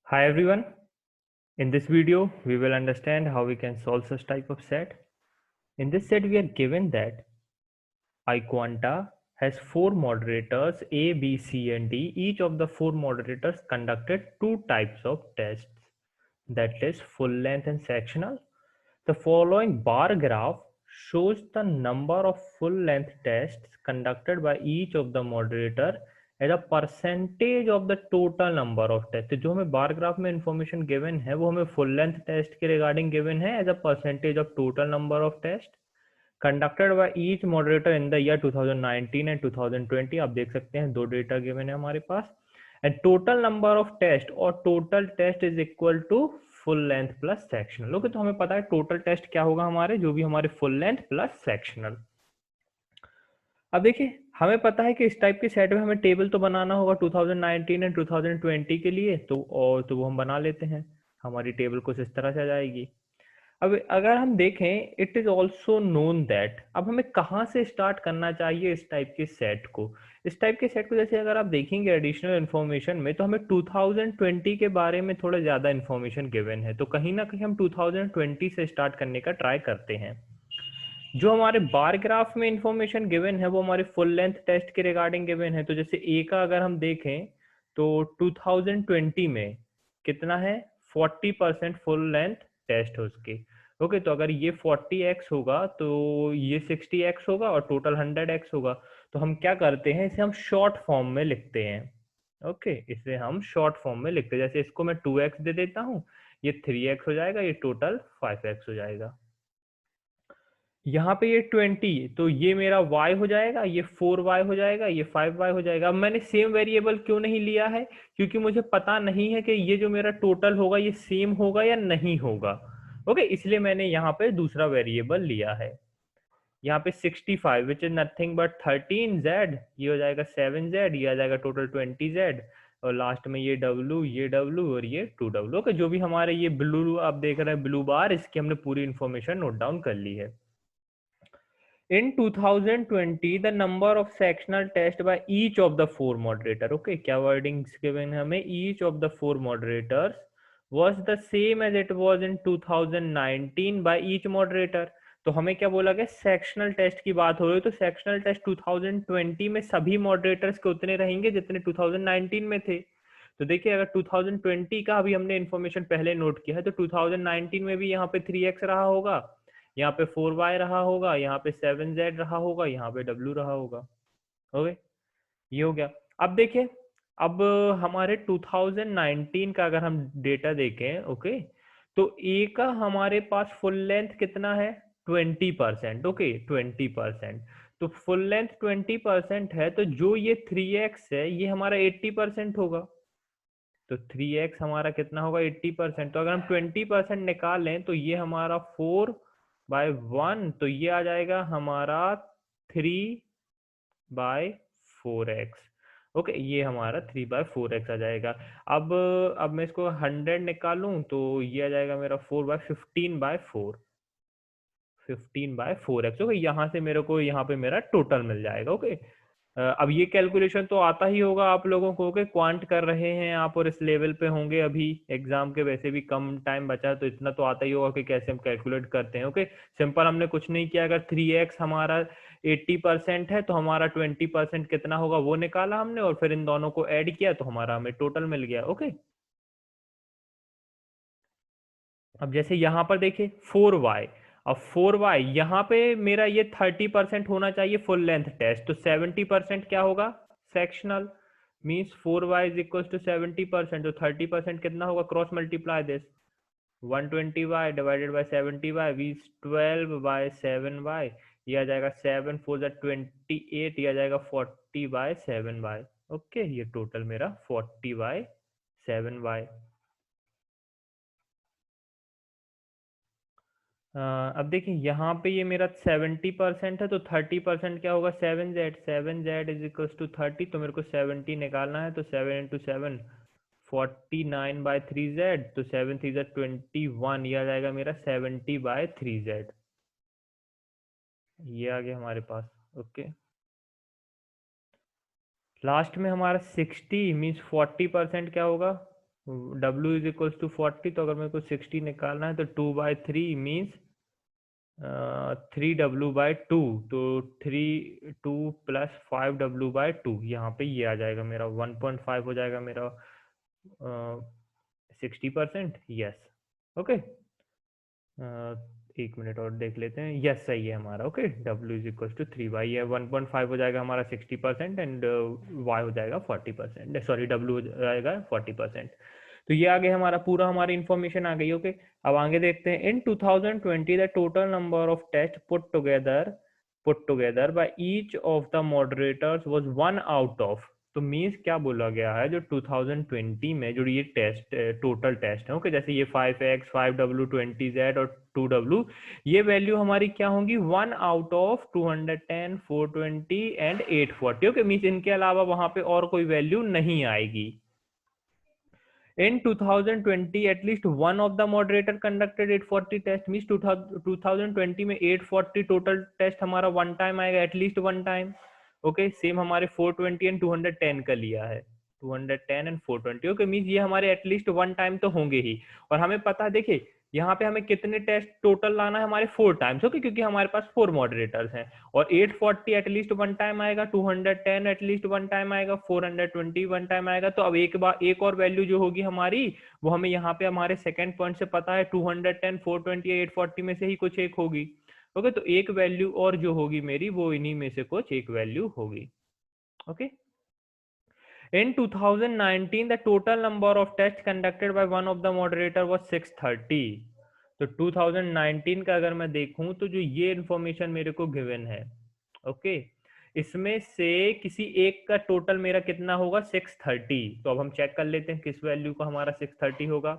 Hi everyone. In this video, we will understand how we can solve such type of set. In this set, we are given that I quanta has four moderators A, B, C, and D. Each of the four moderators conducted two types of tests, that is full length and sectional. The following bar graph shows the number of full length tests conducted by each of the moderator as a percentage of the total number of test. जो हमें bar graph में information given है वो हमें full length test के regarding given है as a percentage of total number of test conducted by each moderator in the year 2019 and 2020। आप देख सकते हैं दो डेटा गिवन है हमारे पास and total number of test और total test is equal to full length plus sectional. Okay, तो हमें पता है टोटल टेस्ट क्या होगा हमारे, जो भी हमारे फुल लेंथ प्लस सेक्शनल। अब देखिए हमें पता है कि इस टाइप के सेट में हमें टेबल तो बनाना होगा 2019 एंड 2020 के लिए, तो वो हम बना लेते हैं। हमारी टेबल कुछ इस तरह से आ जाएगी। अब अगर हम देखें, it is also known that, अब हमें कहाँ से स्टार्ट करना चाहिए इस टाइप के सेट को। इस टाइप के सेट को जैसे अगर आप देखेंगे एडिशनल इन्फॉर्मेशन में, तो हमें 2020 के बारे में थोड़ा ज़्यादा इन्फॉर्मेशन गिवन है, तो कहीं ना कहीं हम 2020 से स्टार्ट करने का ट्राई करते हैं। जो हमारे बार ग्राफ में इंफॉर्मेशन गिवन है वो हमारे फुल लेंथ टेस्ट के रिगार्डिंग गिवन है। तो जैसे ए का अगर हम देखें तो 2020 में कितना है, 40% फुल लेंथ टेस्ट है उसके। ओके, तो अगर ये 40x होगा तो ये 60x होगा और टोटल 100x होगा। तो हम क्या करते हैं, इसे हम शॉर्ट फॉर्म में लिखते हैं। ओके, इसे हम शॉर्ट फॉर्म में लिखते हैं। जैसे इसको मैं 2x दे देता हूँ, ये 3x हो जाएगा, ये टोटल 5x हो जाएगा। यहाँ पे ये 20, तो ये मेरा y हो जाएगा, ये 4y हो जाएगा, ये 5y हो जाएगा। अब मैंने सेम वेरिएबल क्यों नहीं लिया है, क्योंकि मुझे पता नहीं है कि ये जो मेरा टोटल होगा ये सेम होगा या नहीं होगा। ओके, इसलिए मैंने यहाँ पे दूसरा वेरिएबल लिया है। यहाँ पे 65 which is nothing but 13z, ये हो जाएगा 7z, ये आ जाएगा टोटल 20z, और लास्ट में ये w और ये 2w। ओके, जो भी हमारे ये ब्लू आप देख रहे हैं ब्लू बार, इसकी हमने पूरी इंफॉर्मेशन नोट डाउन कर ली है। In 2020, the number of sectional tests by each of the four moderator, okay, क्या wordings given है हमें, each of the four moderators was the same as it was in 2019 by each moderator। तो हमें क्या बोला गया, सेक्शनल टेस्ट की बात हो रही है, तो सेक्शनल टेस्ट 2020 में सभी मॉडरेटर्स के उतने रहेंगे जितने 2019 में थे। तो देखिए अगर 2020 का अभी हमने इन्फॉर्मेशन पहले नोट किया है, तो 2019 में भी यहाँ पे 3x रहा होगा, यहाँ पे 4y रहा होगा, यहाँ पे 7z रहा होगा, यहाँ पे w रहा होगा। ओके, ये हो गया। अब देखिए, अब हमारे 2019 का अगर हम डेटा देखें, ओके, तो ए का हमारे पास फुल लेंथ कितना है, 20%। ओके, 20%, तो फुल लेंथ 20% है, तो जो ये 3x है ये हमारा 80% होगा। तो 3x हमारा कितना होगा, 80%। तो अगर हम 20% निकालें तो ये हमारा 4/1, तो ये आ जाएगा हमारा 3/4x। ओके, ये हमारा 3/4x आ जाएगा। अब मैं इसको 100 निकालूं तो ये आ जाएगा मेरा 4/15/4, 15/4x। ओके, यहाँ से मेरे को यहाँ पे मेरा टोटल मिल जाएगा। ओके, अब ये कैलकुलेशन तो आता ही होगा आप लोगों को, कि क्वांट कर रहे हैं आप और इस लेवल पे होंगे अभी एग्जाम के, वैसे भी कम टाइम बचा है, तो इतना तो आता ही होगा कि कैसे हम कैलकुलेट करते हैं। ओके, सिंपल, हमने कुछ नहीं किया। अगर 3x हमारा 80% है तो हमारा 20% कितना होगा वो निकाला हमने, और फिर इन दोनों को ऐड किया तो हमारा हमें टोटल मिल गया। ओके, अब जैसे यहाँ पर देखिए 4y, अब 4y यहाँ पे मेरा ये 30% होना चाहिए फुल लेंथ टेस्ट, तो 70% क्या होगा, sectional. Means 4y is equal to 70%, तो 30% कितना होगा, cross multiply this, 120y divided by 70y means 12/7y। ये आ जाएगा 7 4 28, ये आ जाएगा 40/7y। ओके, ये टोटल मेरा 40/7y। अब देखिए यहाँ पे ये मेरा 70% है, तो 30% क्या होगा, 7z, 7z is equal to 30, तो मेरे को 70 निकालना है, तो 7 × 7 49/3z, तो 7 3 21, ये आ जाएगा मेरा 70/3z। ये आ गया हमारे पास। ओके, लास्ट में हमारा 60 मीन्स 40% क्या होगा, W इज इक्वल टू 40, तो अगर मेरे को 60 निकालना है तो 2/3 मीन्स 3W/2, तो 2 प्लस 5W/2, यहाँ पे ये आ जाएगा मेरा 1.5 हो जाएगा मेरा 60%। Yes, okay. एक मिनट और देख लेते हैं। यस, सही है हमारा। Okay, W is equal to 3y है, 1.5 हो जाएगा हमारा 60% एंड y हो जाएगा 40%, सॉरी W हो जाएगा 40%। तो ये आगे हमारा पूरा हमारी इंफॉर्मेशन आ गई। ओके, अब आगे देखते हैं। In 2020 the total number of test put together by each of the moderators was 1 out of. तो मीन्स क्या बोला गया है, जो 2020 में जो ये टेस्ट टोटल टेस्ट है, ओके, जैसे ये 5x 5W 20Z और 2W, ये वैल्यू हमारी क्या होंगी, 1 out of 210 420 and 840। Okay, means इनके अलावा वहां पे और कोई वैल्यू नहीं आएगी। In 2020, at least one of the moderator conducted 840 test, means 2020 में 840 total test हमारा one time आएगा, at least one time। Okay, same हमारे 420 एंड 210 का लिया है, 210 एंड 420। ओके, मीन्स ये हमारे एटलीस्ट वन टाइम तो होंगे ही। और हमें पता है, देखिए यहाँ पे हमें कितने टेस्ट टोटल लाना है, हमारे 4 टाइम्स। ओके, क्योंकि हमारे पास 4 मॉडरेटर्स हैं। और 840 एटलीस्ट वन टाइम आएगा, 210 एटलीस्ट वन टाइम आएगा, 420 वन टाइम आएगा। तो अब एक और वैल्यू जो होगी हमारी, वो हमें यहाँ पे हमारे सेकंड पॉइंट से पता है, 210 420 या 840 में से ही कुछ एक होगी। ओके, तो एक वैल्यू और जो होगी मेरी, वो इन्हीं में से कुछ एक वैल्यू होगी। Okay, in 2019 the total number of tests conducted by one of the moderator was 630। तो 2019 का अगर मैं देखूं तो जो ये इंफॉर्मेशन मेरे को गिवन है, ओके, इसमें से किसी एक का टोटल मेरा कितना होगा, 630। तो अब हम चेक कर लेते हैं किस वैल्यू का हमारा 630 होगा।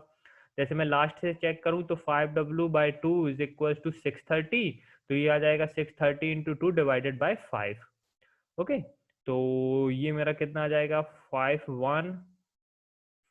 जैसे मैं लास्ट से चेक करूं तो 5W/2 इज इक्वल टू 630, तो ये आ जाएगा 630 इंटू 2 डिवाइडेड बाई 5। ओके, तो ये मेरा कितना आ जाएगा,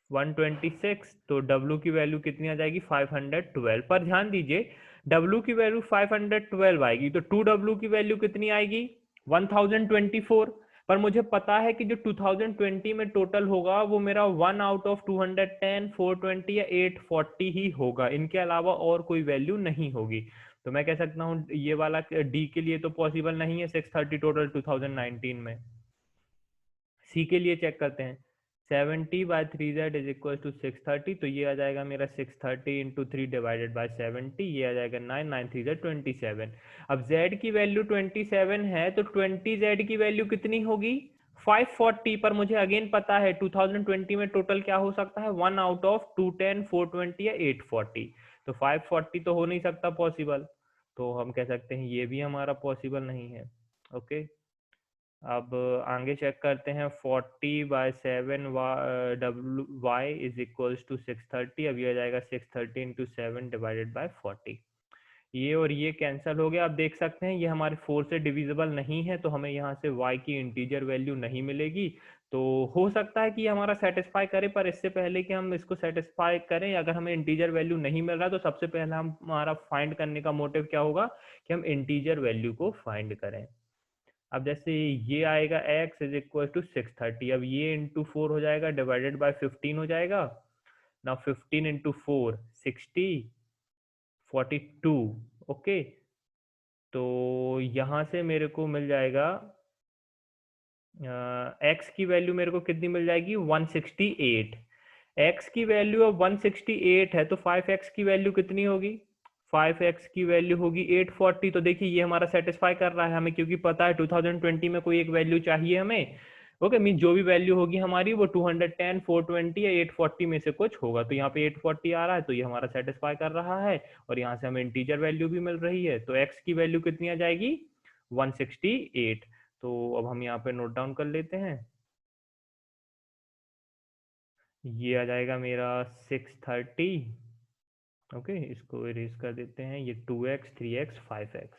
126। तो W की वैल्यू कितनी आ जाएगी, 512। पर ध्यान दीजिए, W की वैल्यू 512 आएगी, तो 2W की वैल्यू कितनी आएगी, 1024। पर मुझे पता है कि जो 2020 में टोटल होगा वो मेरा 1 आउट ऑफ 210 420 या 840 ही होगा, इनके अलावा और कोई वैल्यू नहीं होगी। तो मैं कह सकता हूँ ये वाला D के लिए तो पॉसिबल नहीं है 630 टोटल 2019 में। सी के लिए चेक करते हैं। 70/3z इज इक्वल टू 630, तो ये आ जाएगा मेरा 630 इंटू 3 डिवाइडेड बाई 70, ये आ जाएगा 9 9 3 27। अब z की वैल्यू 27 है, तो 20z की वैल्यू कितनी होगी, 540। पर मुझे अगेन पता है 2020 में टोटल क्या हो सकता है, 1 आउट ऑफ 210 420 या 840। तो 540 तो हो नहीं सकता पॉसिबल, तो हम कह सकते हैं ये भी हमारा पॉसिबल नहीं है। ओके, अब आगे चेक करते हैं। 40/7 y इज इक्वल्स टू 630। अब ये आ जाएगा 630 इंटू 7 डिवाइडेड बाई 40। ये और ये कैंसिल हो गया। आप देख सकते हैं ये हमारे 4 से डिविजिबल नहीं है, तो हमें यहाँ से y की इंटीजर वैल्यू नहीं मिलेगी। तो हो सकता है कि ये हमारा सेटिस्फाई करे, पर इससे पहले कि हम इसको सेटिस्फाई करें, अगर हमें इंटीजर वैल्यू नहीं मिल रहा, तो सबसे पहले हमारा फाइंड करने का मोटिव क्या होगा कि हम इंटीजर वैल्यू को फाइंड करें। अब जैसे ये आएगा x इज इक्वल टू 630, अब ये इंटू 4 हो जाएगा डिवाइडेड बाय 15 हो जाएगा ना। 15 इंटू 4 60 42। ओके, तो यहाँ से मेरे को मिल जाएगा x की वैल्यू मेरे को कितनी मिल जाएगी, 168। x की वैल्यू अब 168 है, तो 5x की वैल्यू कितनी होगी, 5x की वैल्यू होगी 840। तो देखिए ये हमारा सेटिस्फाई कर रहा है हमें, क्योंकि पता है 2020 में कोई एक वैल्यू चाहिए हमें। ओके, मीन जो भी वैल्यू होगी हमारी वो 210 420 या 840 में से कुछ होगा। तो यहाँ पे 840 आ रहा है, तो ये हमारा सेटिस्फाई कर रहा है। और यहाँ से हमें इंटीजर वैल्यू भी मिल रही है, तो x की वैल्यू कितनी आ जाएगी, 168। तो अब हम यहाँ पे नोट डाउन कर लेते हैं। ये आ जाएगा मेरा 630। ओके, इसको इरेज कर देते हैं। ये 2x 3x 5x,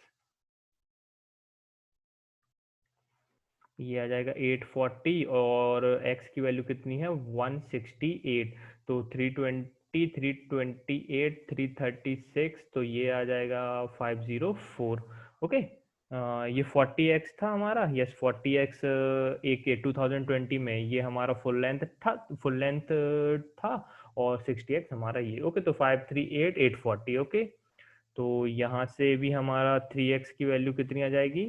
ये आ जाएगा 840। और x की वैल्यू कितनी है, 168। तो 320 328 336, तो ये आ जाएगा 504। ओके, ये 40x था हमारा। यस, 40x एक 2020 में ये हमारा फुल लेंथ था। और 60x हमारा ये। ओके, तो 538 840। ओके, तो यहाँ से भी हमारा 3x की वैल्यू कितनी आ जाएगी,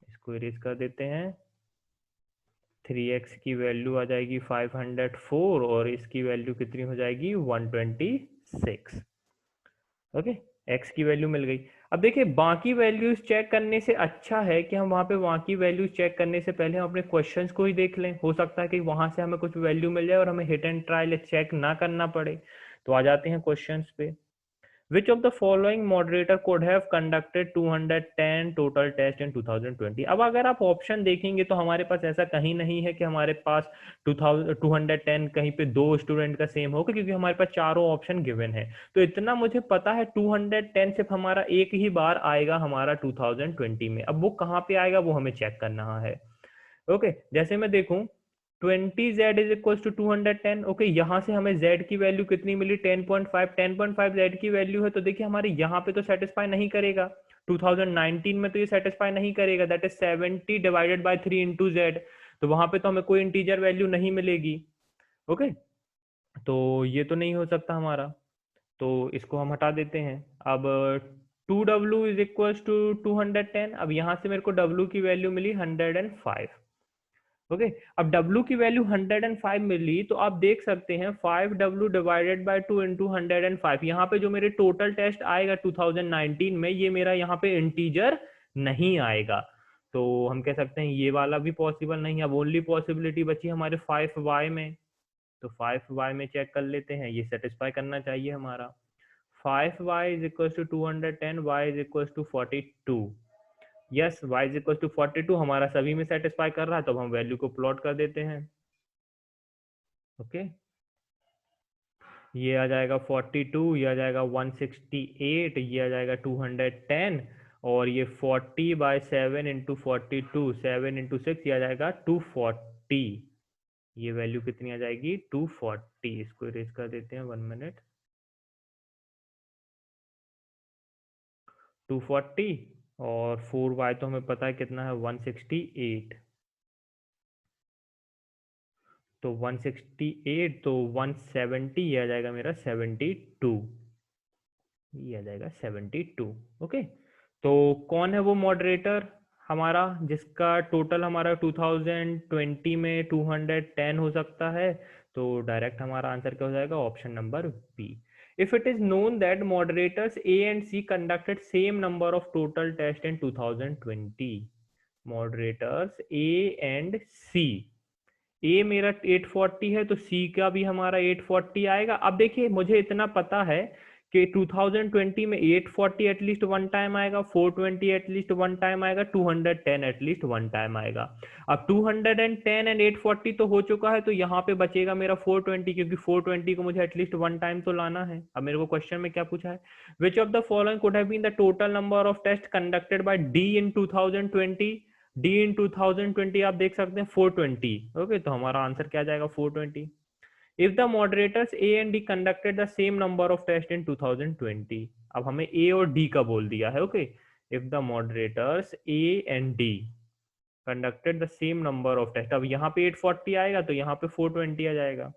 इसको इरेज कर देते हैं। 3x की वैल्यू आ जाएगी 504 और इसकी वैल्यू कितनी हो जाएगी 126। ओके, x की वैल्यू मिल गई। अब देखिए बाकी वैल्यूज चेक करने से अच्छा है कि हम वहां पे बाकी वैल्यूज चेक करने से पहले हम अपने क्वेश्चंस को ही देख लें। हो सकता है कि वहां से हमें कुछ वैल्यू मिल जाए और हमें हिट एंड ट्रायल चेक ना करना पड़े। तो आ जाते हैं क्वेश्चंस पे। Which of the following moderator could have conducted 210 total test in 2020? अब अगर आप ऑप्शन देखेंगे तो हमारे पास ऐसा कहीं नहीं है कि हमारे पास 210 कहीं पे दो स्टूडेंट का सेम होगा, क्योंकि हमारे पास चारों ऑप्शन गिवन है। तो इतना मुझे पता है 210 सिर्फ हमारा एक ही बार आएगा हमारा 2020 में। अब वो कहाँ पे आएगा वो हमें चेक करना है। ओके, जैसे मैं देखूं 20z is equal to 210। Okay, यहाँ से हमें z की वैल्यू कितनी मिली 10.5। 10.5 z की वैल्यू है, तो देखिए हमारे यहाँ पे तो सेटिस्फाई नहीं करेगा, 2019 में तो ये सेटिस्फाई नहीं करेगा। That is 70 divided by 3 into Z, तो वहां पे तो हमें कोई इंटीजर वैल्यू नहीं मिलेगी। ओके, तो ये तो नहीं हो सकता हमारा, तो इसको हम हटा देते हैं। अब 2w इज इक्वल टू 210। अब यहाँ से मेरे को w की वैल्यू मिली 105। ओके, अब W की वैल्यू 105 मिली, तो आप देख सकते हैं 5W डिवाइडेड बाय 2 इंटू 105। यहाँ पे जो मेरे टोटल टेस्ट आएगा 2019 में, ये मेरा यहाँ पे इंटीजर नहीं आएगा। तो हम कह सकते हैं ये वाला भी पॉसिबल नहीं है। अब ओनली पॉसिबिलिटी बची हमारे 5y में, तो 5y में चेक कर लेते हैं, ये सेटिस्फाई करना चाहिए हमारा। 5y is equal to 210, y is equal to 42। Yes, y is equal to 42 हमारा सभी में सेटिस्फाई कर रहा है, तो अब हम वैल्यू को प्लॉट कर देते हैं। ओके, ये आ जाएगा 42, ये आ जाएगा 168, ये आ जाएगा 210, और ये 40/7 इंटू 42, 7 इंटू 6, ये आ जाएगा 240। ये वैल्यू कितनी आ जाएगी 240। इसको इरेज कर देते हैं 1 मिनट। 240 और 4y तो हमें पता है कितना है 168, तो 168 तो 170, ये आ जाएगा मेरा 72, ये आ जाएगा 72। ओके, तो कौन है वो मॉडरेटर हमारा जिसका टोटल हमारा 2020 में 210 हो सकता है? तो डायरेक्ट हमारा आंसर क्या हो जाएगा, option number B. If it is known that moderators A and C conducted same number of total tests in 2020, moderators A and C, ए मेरा 840 है, तो सी का भी हमारा 840 आएगा। अब देखिए मुझे इतना पता है कि 2020 में 840 एटलीस्ट वन टाइम आएगा, 420 एटलीस्ट वन टाइम आएगा, 210 एटलीस्ट वन टाइम आएगा। अब 210 एंड 840 तो हो चुका है, तो यहाँ पे बचेगा मेरा 420, क्योंकि 420 को मुझे एटलीस्ट वन टाइम तो लाना है। अब मेरे को क्वेश्चन में क्या पूछा है, which of the following could have been the total number of test conducted by D in 2020? D in 2020 आप देख सकते हैं 420। ओके, तो हमारा आंसर क्या जाएगा 420। If the moderators A and D conducted the same number of test in 2020, अब हमें ए और डी का बोल दिया है। Okay, if the moderators A and D conducted the same number of test, अब यहाँ पे 840 आएगा तो यहाँ पे 420 आ जाएगा।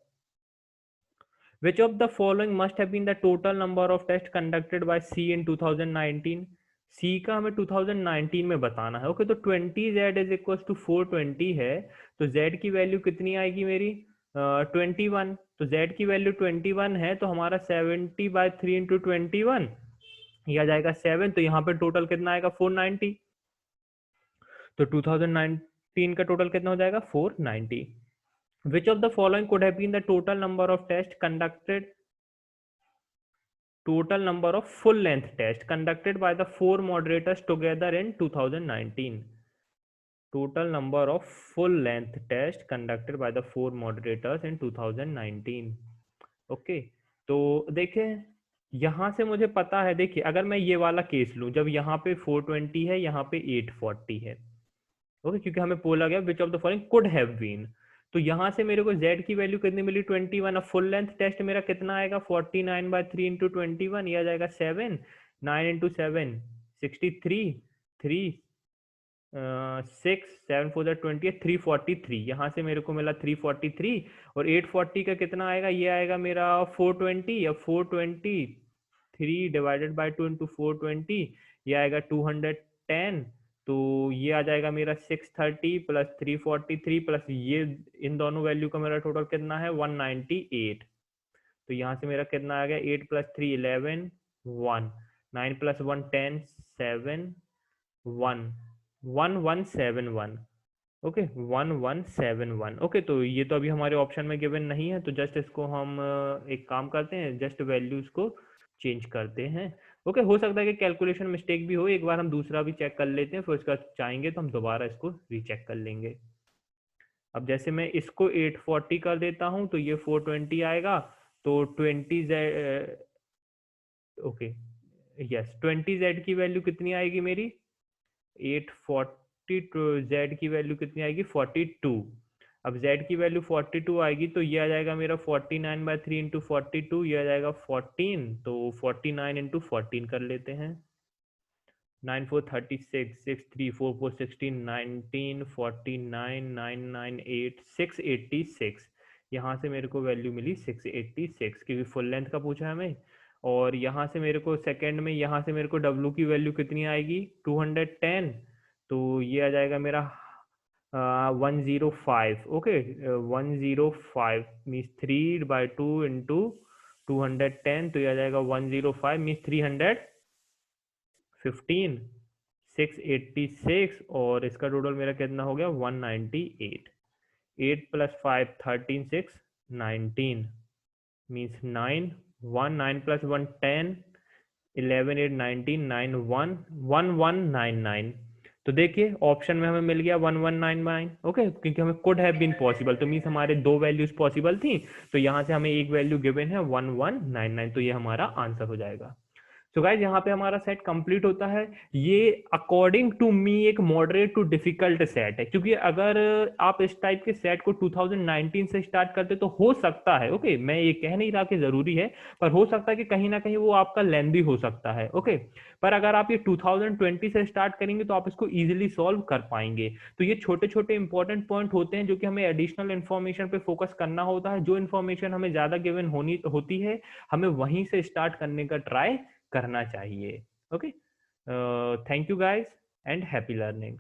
Which of the following must have been the total number of tests conducted by C in 2019? C का हमें 2019 में बताना है। ओके, तो 20z इज इक्वल टू 420 है, तो z की वैल्यू कितनी आएगी मेरी 21। तो z की वैल्यू 21 है, तो हमारा 70/3 इंटू 21, यह आ जाएगा 7। तो यहाँ पे टोटल कितना आएगा 490, तो 2019 का टोटल कितना हो जाएगा 490। Which of the following could have been the total number of tests conducted, total number of full length tests conducted by the four moderators together in 2019? Total number of full length tests conducted by the four moderators in 2019. Okay, तो देखें यहां से मुझे पता है, देखिए अगर मैं ये वाला केस लूं जब यहाँ पे 420 है, यहाँ पे 840 है। ओके, क्योंकि हमें बोला गया which of the following could have been, तो यहाँ से मेरे को z की वैल्यू कितनी मिली 21। अब फुल लेंथ टेस्ट मेरा कितना आएगा 49/3 इंटू 21, ये आ जाएगा 7, 9 इंटू 7 63, 3 6 7 4 20 343, यहाँ से मेरे को मिला 343 और 840 का कितना आएगा, ये आएगा मेरा 420 या 423 डिवाइडेड बाय 2 इंटू 420, ये आएगा 210। तो ये आ जाएगा मेरा 630 प्लस 343 प्लस ये इन दोनों वैल्यू का मेरा टोटल कितना है 198। तो यहाँ से मेरा कितना आ गया 8 प्लस 3 11 1 9 प्लस 1 10 7 1 1171। ओके 1171। ओके तो ये तो अभी हमारे ऑप्शन में गिवन नहीं है, तो जस्ट इसको हम एक काम करते हैं, जस्ट वैल्यूज को चेंज करते हैं। ओके हो सकता है कि कैलकुलेशन मिस्टेक भी हो, एक बार हम दूसरा भी चेक कर लेते हैं, फिर उसका चाहेंगे तो हम दोबारा इसको रीचेक कर लेंगे। अब जैसे मैं इसको 840 कर देता हूं तो ये 420 आएगा, तो 20z, ओके यस 20z की वैल्यू कितनी आएगी मेरी 840, z की वैल्यू कितनी आएगी 42। अब z की वैल्यू 42 आएगी तो ये आ जाएगा मेरा 49/3 इंटू 42, ये आ जाएगा 14, तो 49 इंटू 14 कर लेते हैं। 9 4 36 6 3 4 4 16 19 49 9 9 8 686। यहाँ से मेरे को वैल्यू मिली 686 क्योंकि फुल लेंथ का पूछा है हमें। और यहाँ से मेरे को सेकंड में यहाँ से मेरे को W की वैल्यू कितनी आएगी 210, तो ये आ जाएगा मेरा 105। ओके 105 मीन्स 3/2 इंटू 210, तो ये आ जाएगा 105 मीन्स 315 686, और इसका टोटल मेरा कितना हो गया 198। 8 प्लस 5 13 6 19 मीन्स 9 1 9 प्लस 1 10 11 8 19 9 1 1199। तो देखिए ऑप्शन में हमें मिल गया 1199। ओके क्योंकि हमें कुड हैव बीन पॉसिबल, तो मीन्स हमारे दो वैल्यूज पॉसिबल थी, तो यहाँ से हमें एक वैल्यू गिवन है 1199, तो ये हमारा आंसर हो जाएगा। सो गाइज यहाँ पे हमारा सेट कंप्लीट होता है। ये अकॉर्डिंग टू मी एक मॉडरेट टू डिफिकल्ट सेट है, क्योंकि अगर आप इस टाइप के सेट को 2019 से स्टार्ट करते तो हो सकता है, ओके मैं ये कह नहीं रहा कि जरूरी है, पर हो सकता है कि कहीं ना कहीं वो आपका लेंदी हो सकता है। ओके पर अगर आप ये 2020 से स्टार्ट करेंगे तो आप इसको इजीली सॉल्व कर पाएंगे। तो ये छोटे छोटे इंपॉर्टेंट पॉइंट होते हैं जो कि हमें एडिशनल इन्फॉर्मेशन पे फोकस करना होता है। जो इन्फॉर्मेशन हमें ज्यादा गिवन होती है हमें वहीं से स्टार्ट करने का ट्राई करना चाहिए। Okay thank you guys and happy learning.